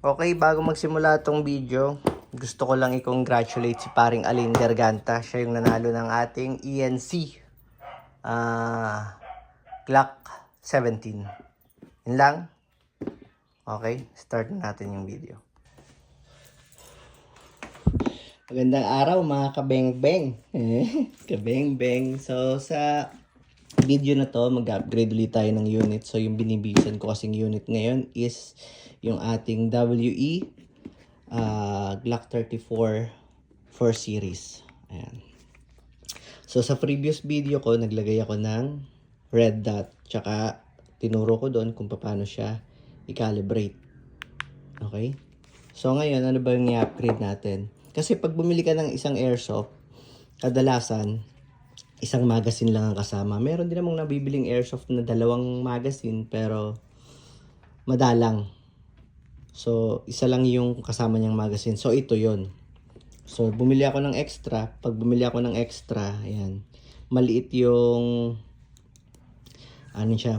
Okay, bago magsimula itong video, gusto ko lang i-congratulate si paring Alin Garganta. Siya yung nanalo ng ating ENC Glock 17. Yun lang. Okay, start na natin yung video. Magandang araw mga kabeng-beng. Kabeng-beng. So sa video na to, mag-upgrade ulit tayo ng unit. So yung binibisan ko kasing unit ngayon is yung ating WE Glock 34 4 series. Ayan. So sa previous video ko, naglagay ako ng red dot. Tsaka tinuro ko doon kung paano siya i-calibrate. Okay? So ngayon, ano ba yung i-upgrade natin? Kasi pag bumili ka ng isang airsoft, kadalasan, isang magazine lang ang kasama. Meron din namang nabibiling airsoft na dalawang magazine, pero madalang. So, isa lang yung kasama niyang magazine. So, ito yon. So, bumili ako ng extra. Pag bumili ako ng extra, ayan, maliit yung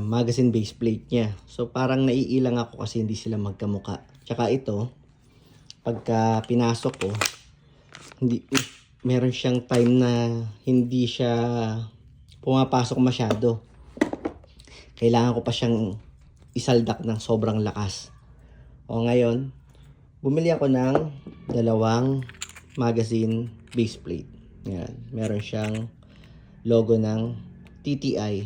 magazine base plate niya. So, parang naiilang ako kasi hindi sila magkamuka. Tsaka ito, pagka pinasok ko, meron siyang time na hindi siya pumapasok masyado. Kailangan ko pa siyang isaldak ng sobrang lakas. O ngayon, bumili ako ng dalawang magazine base plate. Yan. Meron siyang logo ng TTI.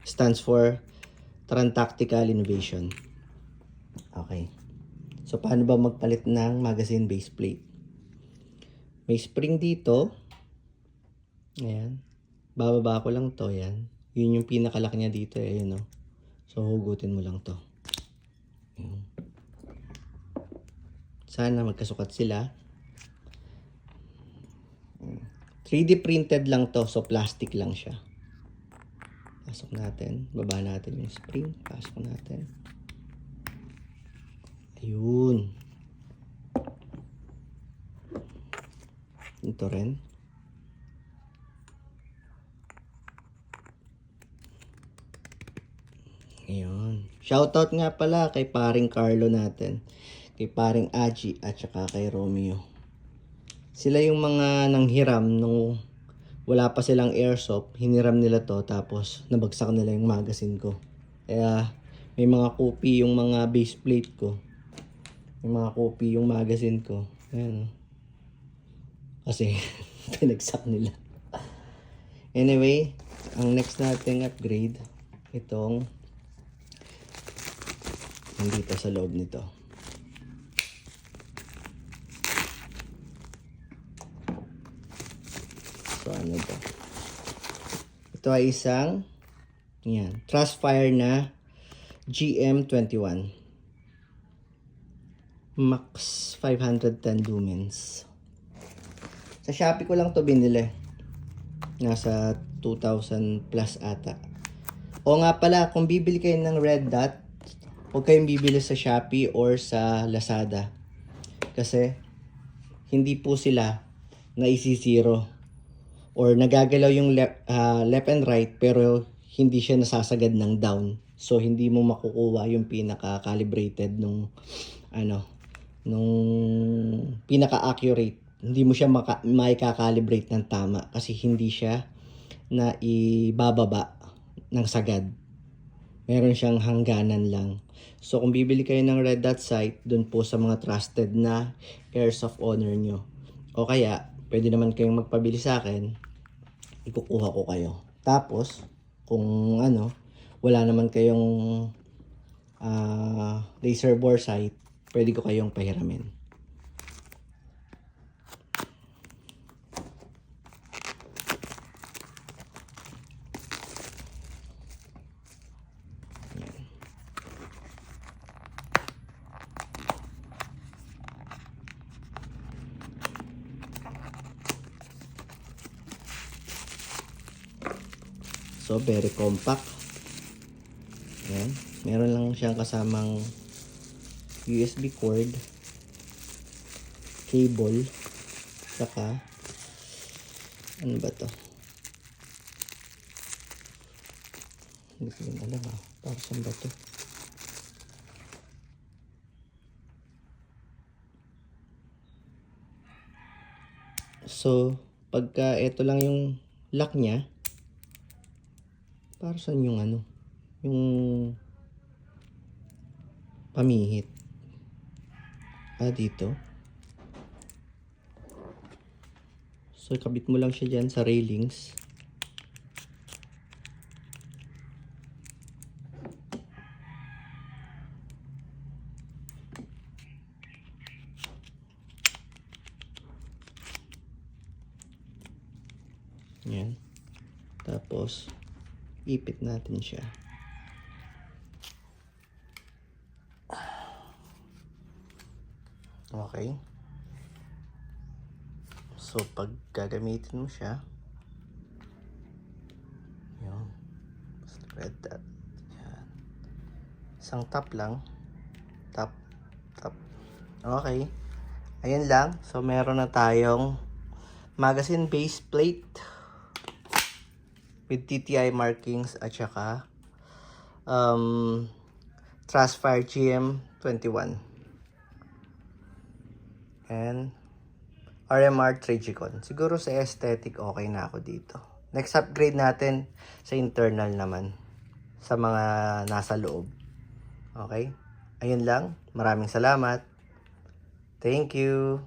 Stands for Tactical Innovation. Okay. So, paano ba magpalit ng magazine base plate? May spring dito. Ayan. Bababa ko lang to. Yan. Yun yung pinakalaki niya dito. Ayan, no? So, hugutin mo lang to. Sana magkasukat sila. 3D printed lang to, so plastic lang siya. Pasok natin, baba natin yung spring, pasok natin. Ayun. Ito rin. Ayun. Shoutout nga pala kay paring Carlo natin, kay paring Aji at saka kay Romeo. Sila yung mga nanghiram nung wala pa silang airsoft, hiniram nila to tapos nabagsak nila yung magazine ko. Kaya may mga copy yung mga base plate ko. May mga copy yung magazine ko. Ayan. Kasi pinagsak nila. Anyway, ang next nating upgrade, itong nandito sa loob nito. So, ano ba? Ito ay isang Trustfire na GM21 Max 510 lumens. Sa Shopee ko lang to binili. Nasa 2,000 plus ata. O nga pala, kung bibili kayo ng red dot, huwag kayong bibili sa Shopee or sa Lazada. Kasi hindi po sila naisisiro or nagagalaw yung left and right pero hindi siya nasasagad ng down. So hindi mo makukuha yung pinaka-calibrated nung pinaka-accurate. Hindi mo siya maika-calibrate ng tama kasi hindi siya na ibababa ng sagad. Meron siyang hangganan lang. So kung bibili kayo ng red dot sight, dun po sa mga trusted na airsoft owner nyo. O kaya, pwede naman kayong magpabili sa akin, ikukuha ko kayo. Tapos, kung wala naman kayong laser bore sight, pwede ko kayong pahiramin. So, very compact. Ayan. Meron lang siyang kasamang USB cord, cable, saka, ano ba to? Hindi ko rin alam para saan ba to? So, pagka ito lang yung lock niya, para saan yung ano? Yung pamihit. Dito. So, kabit mo lang siya dyan sa railings. Yan. Tapos, ipit natin siya. Okay. So, pag gagamitin mo siya, yun. Spread that. Yan. Isang tap lang. Tap. Tap. Okay. Ayun lang. So, meron na tayong magazine base plate with TTI markings at saka Trustfire GM21 and RMR Trigicon. Siguro sa aesthetic okay na ako dito. Next upgrade natin sa internal naman, sa mga nasa loob. Okay? Ayun lang. Maraming salamat. Thank you.